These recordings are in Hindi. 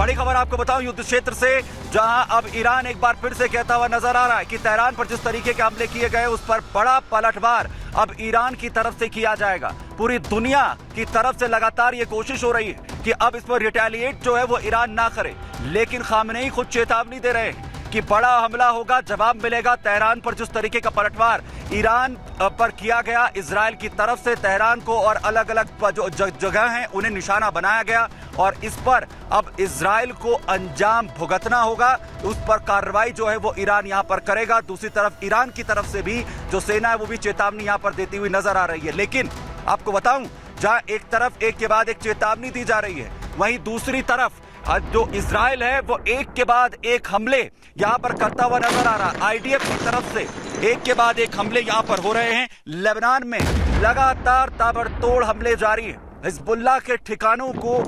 बड़ी खबर आपको बताऊं युद्ध क्षेत्र से, जहां अब ईरान एक बार फिर से कहता हुआ नजर आ रहा है कि तेहरान पर जिस तरीके के हमले किए गए उस पर बड़ा पलटवार अब ईरान की तरफ से किया जाएगा। पूरी दुनिया की तरफ से लगातार ये कोशिश हो रही है कि अब इस पर रिटेलिएट जो है वो ईरान ना करे, लेकिन खामनेई खुद चेतावनी दे रहे हैं कि बड़ा हमला होगा, जवाब मिलेगा। तेहरान पर जिस तरीके का पलटवार ईरान पर किया गया इजराइल की तरफ से, तेहरान को और अलग अलग जो जगह हैं उन्हें निशाना बनाया गया और इस पर अब इजराइल को अंजाम भुगतना होगा। उस पर कार्रवाई जो है वो ईरान यहां पर करेगा। दूसरी तरफ ईरान की तरफ से भी जो सेना है वो भी चेतावनी यहां पर देती हुई नजर आ रही है। लेकिन आपको बताऊं, जहां एक तरफ एक के बाद एक चेतावनी दी जा रही है, वहीं दूसरी तरफ जो इजराइल है वो एक के बाद एक हमले यहां पर करता हुआ नजर आ रहा है। आईडीएफ की तरफ से एक के बाद एक हमले यहां पर हो रहे हैं। लेबनान में लगातार ताबड़तोड़ हमले जारी हैं। हिजबुल्लाह के ठिकानों को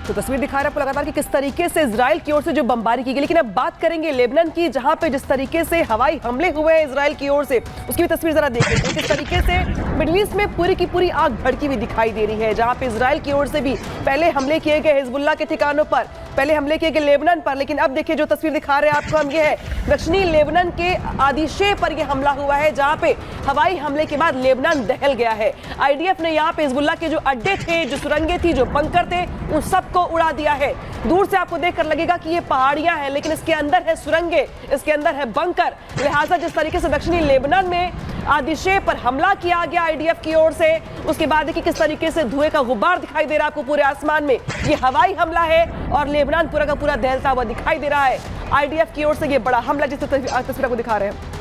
तो तस्वीर दिखा रहे हैं आपको लगातार कि किस तरीके से इजराइल की ओर से जो बमबारी की गई। लेकिन अब बात करेंगे लेबनान की, जहां पे जिस तरीके से हवाई हमले हुए हैं इजराइल की ओर से, उसकी भी तस्वीर जरा देखिए। तो किस तरीके से मिडिल ईस्ट में पूरी की पूरी आग भड़की हुई दिखाई दे रही है, जहां पे इजराइल की ओर से भी पहले हमले किए गए हिजबुल्लाह के ठिकानों पर, पहले हमले किए गए लेबनान पर। लेकिन अब देखिए जो तस्वीर दिखा रहे हैं आपको हम, ये है दक्षिणी लेबनान के आदिशे पर यह हमला हुआ है, जहां पे हवाई हमले के बाद लेबनान दहल गया है। आईडीएफ ने यहाँ पे हिजबुल्लाह के जो अड्डे थे, जो सुरंगें थी, जो बंकर थे, उन सबको उड़ा दिया है। दूर से आपको देखकर लगेगा कि ये पहाड़ियां हैं, लेकिन इसके अंदर है सुरंगे, इसके अंदर है बंकर। लिहाजा जिस तरीके से दक्षिणी लेबनान में आदिशे पर हमला किया गया आईडीएफ की ओर से, उसके बाद देखिए किस तरीके से धुएं का गुब्बार दिखाई दे रहा है आपको पूरे आसमान में। ये हवाई हमला है और लेबनान पूरा का पूरा दहलता हुआ दिखाई दे रहा है। आईडीएफ की ओर से ये बड़ा हमला जिस तस्वीर को दिखा रहे हैं।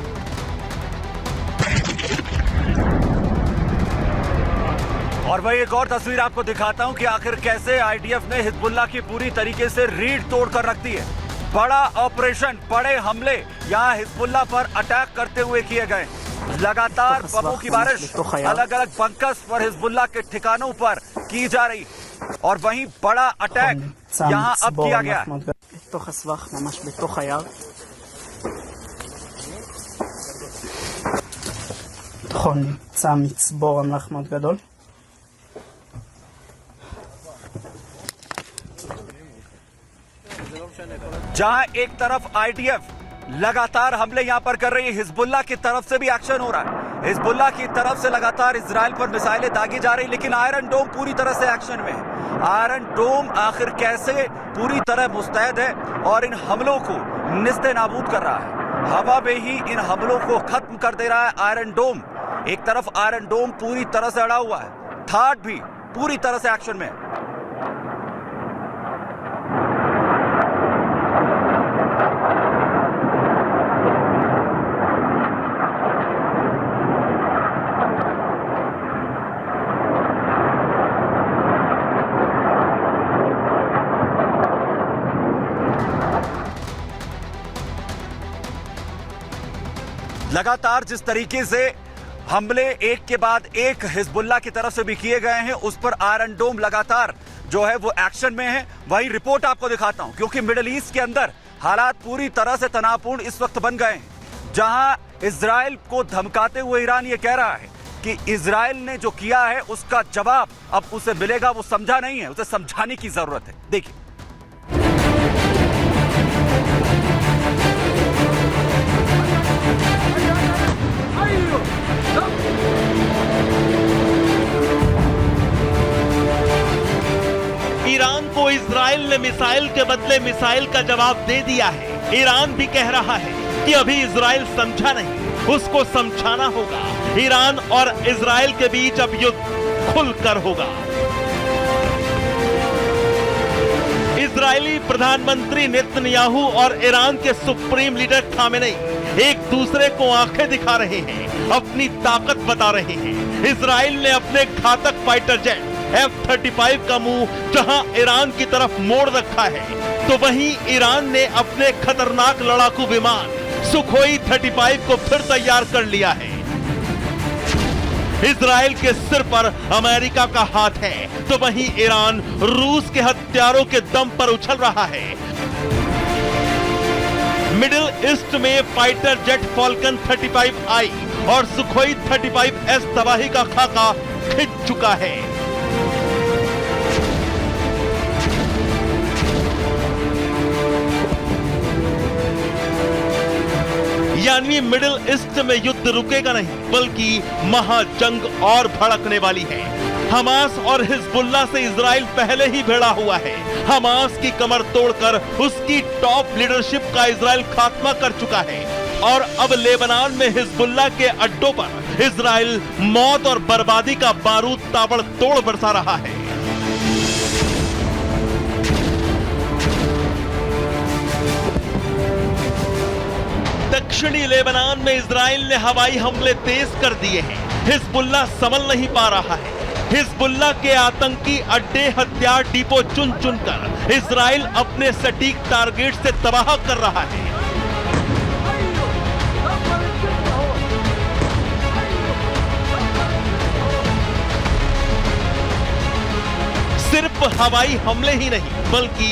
और वही एक और तस्वीर आपको दिखाता हूं कि आखिर कैसे आईडीएफ ने हिजबुल्लाह की पूरी तरीके से रीढ़ तोड़ कर रख दी है। बड़ा ऑपरेशन, बड़े हमले यहां हिजबुल्लाह पर अटैक करते हुए किए गए। लगातार बमों की बारिश अलग अलग बंकर्स पर हिजबुल्लाह के ठिकानों पर की जा रही और वहीं बड़ा अटैक यहां अब किया गया। जहां एक तरफ आईडीएफ लगातार हमले यहां पर कर रही है, हिजबुल्लाह की तरफ से भी एक्शन हो रहा है। हिजबुल्लाह की तरफ से लगातार इजराइल पर मिसाइलें दागी जा रही, लेकिन आयरन डोम पूरी तरह से एक्शन में है। आयरन डोम आखिर कैसे पूरी तरह मुस्तैद है और इन हमलों को निस्ते नाबूद कर रहा है। हवा में ही इन हमलों को खत्म कर दे रहा है आयरन डोम। एक तरफ आयरन डोम पूरी तरह से अड़ा हुआ है, थाट भी पूरी तरह से एक्शन में है। लगातार जिस तरीके से हमले एक के बाद एक हिजबुल्लाह की तरफ से भी किए गए हैं, उस पर आयरन डोम लगातार जो है वो एक्शन में है। वही रिपोर्ट आपको दिखाता हूं, क्योंकि मिडिल ईस्ट के अंदर हालात पूरी तरह से तनावपूर्ण इस वक्त बन गए हैं, जहां इजराइल को धमकाते हुए ईरान ये कह रहा है कि इजराइल ने जो किया है उसका जवाब अब उसे मिलेगा। वो समझा नहीं है, उसे समझाने की जरूरत है। देखिए ईरान को इजराइल ने मिसाइल के बदले मिसाइल का जवाब दे दिया है। ईरान भी कह रहा है कि अभी इजराइल समझा नहीं, उसको समझाना होगा। ईरान और इजराइल के बीच अब युद्ध खुलकर होगा। इजरायली प्रधानमंत्री नेतन्याहू और ईरान के सुप्रीम लीडर खामेनेई एक दूसरे को आंखें दिखा रहे हैं, अपनी ताकत बता रहे हैं। इजराइल ने अपने घातक फाइटर जेट F-35 का मुंह जहां ईरान की तरफ मोड़ रखा है, तो वहीं ईरान ने अपने खतरनाक लड़ाकू विमान सुखोई 35 को फिर तैयार कर लिया है। इजराइल के सिर पर अमेरिका का हाथ है, तो वहीं ईरान रूस के हथियारों के दम पर उछल रहा है। मिडिल ईस्ट में फाइटर जेट फॉल्कन 35I और सुखोई 35S तबाही का खाका खिंच चुका है। यानी मिडिल ईस्ट में युद्ध रुकेगा नहीं, बल्कि महाजंग और भड़कने वाली है। हमास और हिजबुल्लाह से इजराइल पहले ही भिड़ा हुआ है। हमास की कमर तोड़कर उसकी टॉप लीडरशिप का इजराइल खात्मा कर चुका है और अब लेबनान में हिजबुल्लाह के अड्डों पर इजराइल मौत और बर्बादी का बारूद ताबड़तोड़ बरसा रहा है। दक्षिणी लेबनान में इजराइल ने हवाई हमले तेज कर दिए हैं। हिजबुल्लाह संभल नहीं पा रहा है। हिजबुल्लाह के आतंकी अड्डे, हथियार डिपो चुन चुनकर इजराइल अपने सटीक टारगेट से तबाह कर रहा है। सिर्फ हवाई हमले ही नहीं, बल्कि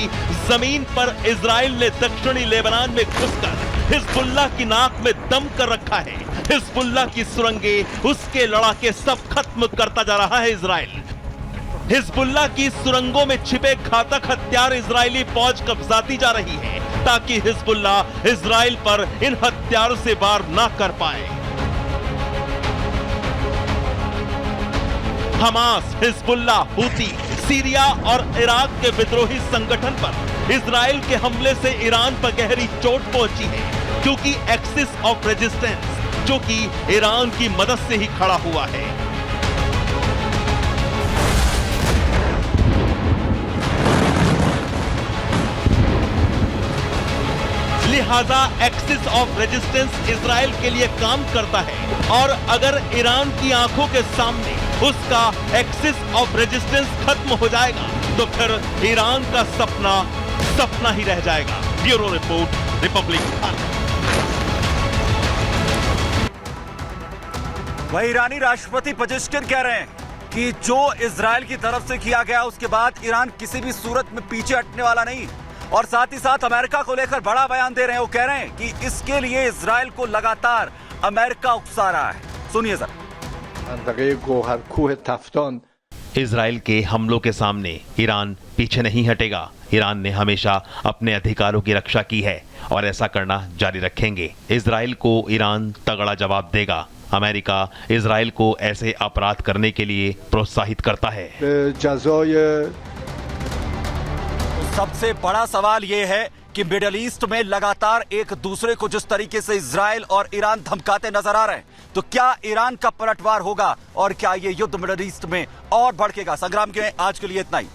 जमीन पर इजराइल ने दक्षिणी लेबनान में घुसकर हिजबुल्लाह की नाक में दम कर रखा है। हिजबुल्लाह की सुरंगें, उसके लड़ाके सब खत्म करता जा रहा है इजराइल। हिजबुल्लाह की सुरंगों में छिपे घातक हथियार इजरायली फौज कब्जाती जा रही है, ताकि हिजबुल्लाह इजराइल पर इन हथियारों से वार ना कर पाए। हमास, हिजबुल्लाह, हूती, सीरिया और इराक के विद्रोही संगठन पर इजराइल के हमले से ईरान पर गहरी चोट पहुंची है, क्योंकि एक्सिस ऑफ रेजिस्टेंस, जो कि ईरान की मदद से ही खड़ा हुआ है। लिहाजा एक्सिस ऑफ रेजिस्टेंस इजराइल के लिए काम करता है, और अगर ईरान की आंखों के सामने उसका एक्सिस ऑफ रेजिस्टेंस खत्म हो जाएगा, तो फिर ईरान का सपना ही रह जाएगा। Bureau report, Republic Bharat. वही ईरानी राष्ट्रपति पेजेश्किन कह रहे हैं कि जो इजराइल की तरफ से किया गया, उसके बाद ईरान किसी भी सूरत में पीछे हटने वाला नहीं। और साथ ही साथ अमेरिका को लेकर बड़ा बयान दे रहे हैं। वो कह रहे हैं कि इसके लिए इजराइल को लगातार अमेरिका उकसा रहा है। सुनिए सर। इजराइल के हमलों के सामने ईरान पीछे नहीं हटेगा। ईरान ने हमेशा अपने अधिकारों की रक्षा की है और ऐसा करना जारी रखेंगे। इजराइल को ईरान तगड़ा जवाब देगा। अमेरिका इजराइल को ऐसे अपराध करने के लिए प्रोत्साहित करता है। सबसे बड़ा सवाल यह है कि मिडिल ईस्ट में लगातार एक दूसरे को जिस तरीके से इजराइल और ईरान धमकाते नजर आ रहे हैं, तो क्या ईरान का पलटवार होगा और क्या ये युद्ध मिडिल ईस्ट में और भड़केगा? संग्राम के आज के लिए इतना ही।